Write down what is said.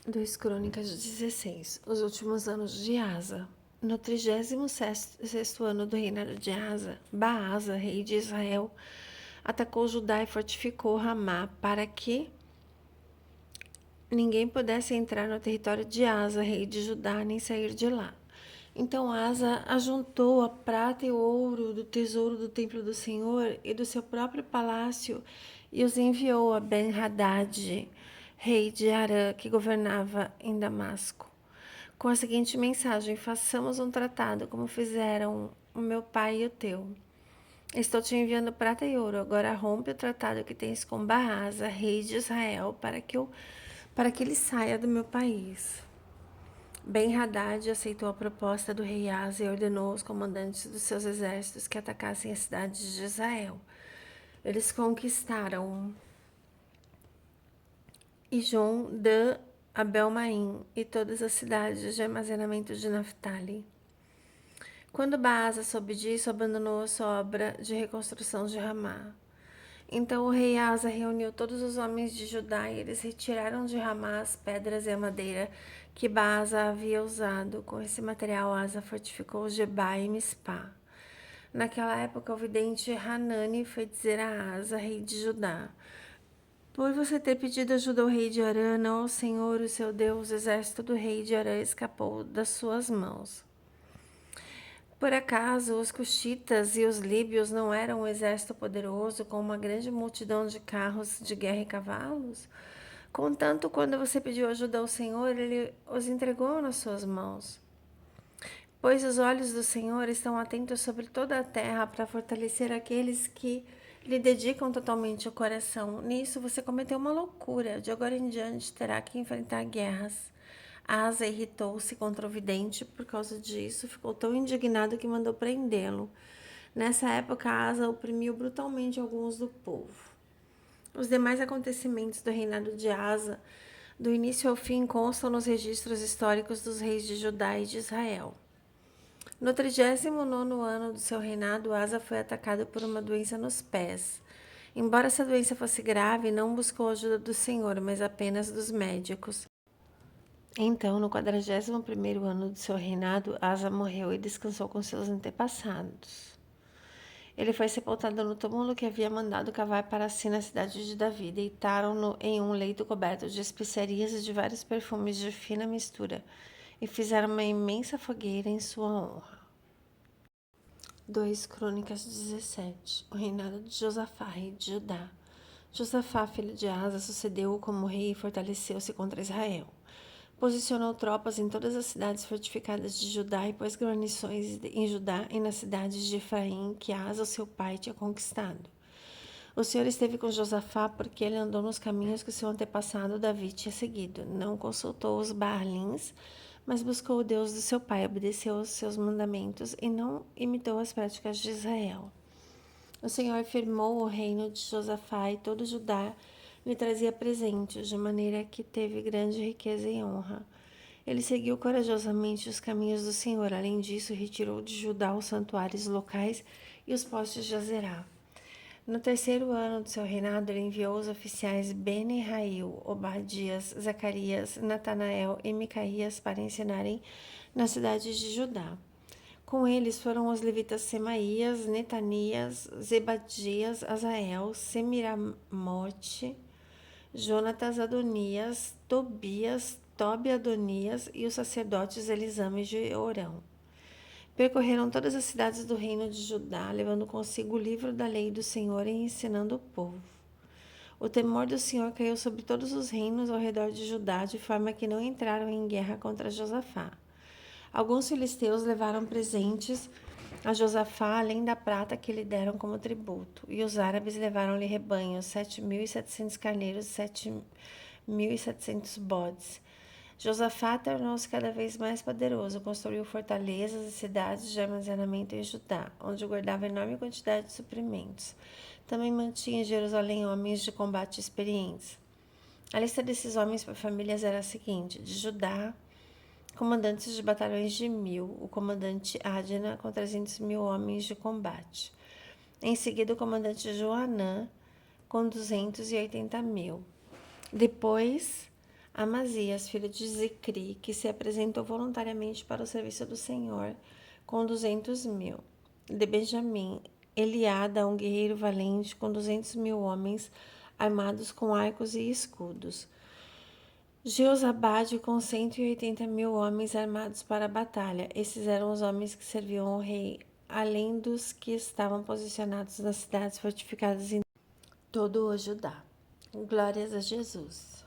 2 Crônicas 16. Os últimos anos de Asa. No 36º ano do reinado de Asa, Baasa, rei de Israel, atacou Judá e fortificou Ramá para que ninguém pudesse entrar no território de Asa, rei de Judá, nem sair de lá. Então Asa ajuntou a prata e o ouro do tesouro do templo do Senhor e do seu próprio palácio e os enviou a Ben-Hadad, rei de Arã, que governava em Damasco, com a seguinte mensagem: façamos um tratado, como fizeram o meu pai e o teu. Estou te enviando prata e ouro. Agora rompe o tratado que tens com Baasa, rei de Israel, para que ele saia do meu país. Ben-Hadad aceitou a proposta do rei Asa e ordenou aos comandantes dos seus exércitos que atacassem as cidades de Israel. Eles conquistaram Ijon, Dan, Abel-Maim e todas as cidades de armazenamento de Naphtali. Quando Baasa soube disso, abandonou a sua obra de reconstrução de Ramá. Então o rei Asa reuniu todos os homens de Judá e eles retiraram de Ramá as pedras e a madeira que Baasa havia usado. Com esse material, Asa fortificou Gebá e Mispá. Naquela época, o vidente Hanani foi dizer a Asa, rei de Judá: por você ter pedido ajuda ao rei de Arã, não ao Senhor, o seu Deus, o exército do rei de Arã escapou das suas mãos. Por acaso, os cuxitas e os líbios não eram um exército poderoso com uma grande multidão de carros de guerra e cavalos? Contanto, quando você pediu ajuda ao Senhor, ele os entregou nas suas mãos. Pois os olhos do Senhor estão atentos sobre toda a terra para fortalecer aqueles que lhe dedicam totalmente o coração. Nisso você cometeu uma loucura. De agora em diante terá que enfrentar guerras. Asa irritou-se contra o vidente por causa disso, ficou tão indignado que mandou prendê-lo. Nessa época, Asa oprimiu brutalmente alguns do povo. Os demais acontecimentos do reinado de Asa, do início ao fim, constam nos registros históricos dos reis de Judá e de Israel. No 39º ano do seu reinado, Asa foi atacado por uma doença nos pés. Embora essa doença fosse grave, não buscou a ajuda do Senhor, mas apenas dos médicos. Então, no 41º ano do seu reinado, Asa morreu e descansou com seus antepassados. Ele foi sepultado no túmulo que havia mandado cavar para si na cidade de Davi. Deitaram-no em um leito coberto de especiarias e de vários perfumes de fina mistura, e fizeram uma imensa fogueira em sua honra. 2 Crônicas 17. O reinado de Josafá, rei de Judá. Josafá, filho de Asa, sucedeu-o como rei e fortaleceu-se contra Israel. Posicionou tropas em todas as cidades fortificadas de Judá e pôs guarnições em Judá e nas cidades de Efraim, que Asa, seu pai, tinha conquistado. O Senhor esteve com Josafá porque ele andou nos caminhos que seu antepassado Davi tinha seguido. Não consultou os Baalins, mas buscou o Deus do seu pai, obedeceu aos seus mandamentos e não imitou as práticas de Israel. O Senhor firmou o reino de Josafá e todo Judá lhe trazia presentes, de maneira que teve grande riqueza e honra. Ele seguiu corajosamente os caminhos do Senhor. Além disso, retirou de Judá os santuários locais e os postes de Azerá. No 3º ano do seu reinado, ele enviou os oficiais Ben-Rail, Obadias, Zacarias, Natanael e Micaías para ensinarem na cidade de Judá. Com eles foram os levitas Semaías, Netanias, Zebadias, Azael, Semiramote, Jonatas, Adonias, Tobias, Tobi, Adonias e os sacerdotes Elisama e Jeorão. Percorreram todas as cidades do reino de Judá, levando consigo o livro da lei do Senhor e ensinando o povo. O temor do Senhor caiu sobre todos os reinos ao redor de Judá, de forma que não entraram em guerra contra Josafá. Alguns filisteus levaram presentes a Josafá, além da prata que lhe deram como tributo, e os árabes levaram-lhe rebanhos, 7.700 carneiros e 7.700 bodes. Josafá tornou-se cada vez mais poderoso, construiu fortalezas e cidades de armazenamento em Judá, onde guardava enorme quantidade de suprimentos. Também mantinha em Jerusalém homens de combate experientes. A lista desses homens por famílias era a seguinte: de Judá, comandantes de batalhões de 1.000, o comandante Adna com 300.000 homens de combate. Em seguida, o comandante Joanã com 280.000. Depois, Amazias, filho de Zicri, que se apresentou voluntariamente para o serviço do Senhor, com 200.000. De Benjamim, Eliada, um guerreiro valente, com 200.000 homens, armados com arcos e escudos. Jeozabade, com 180.000 homens armados para a batalha. Esses eram os homens que serviam ao rei, além dos que estavam posicionados nas cidades fortificadas em todo o Judá. Glórias a Jesus.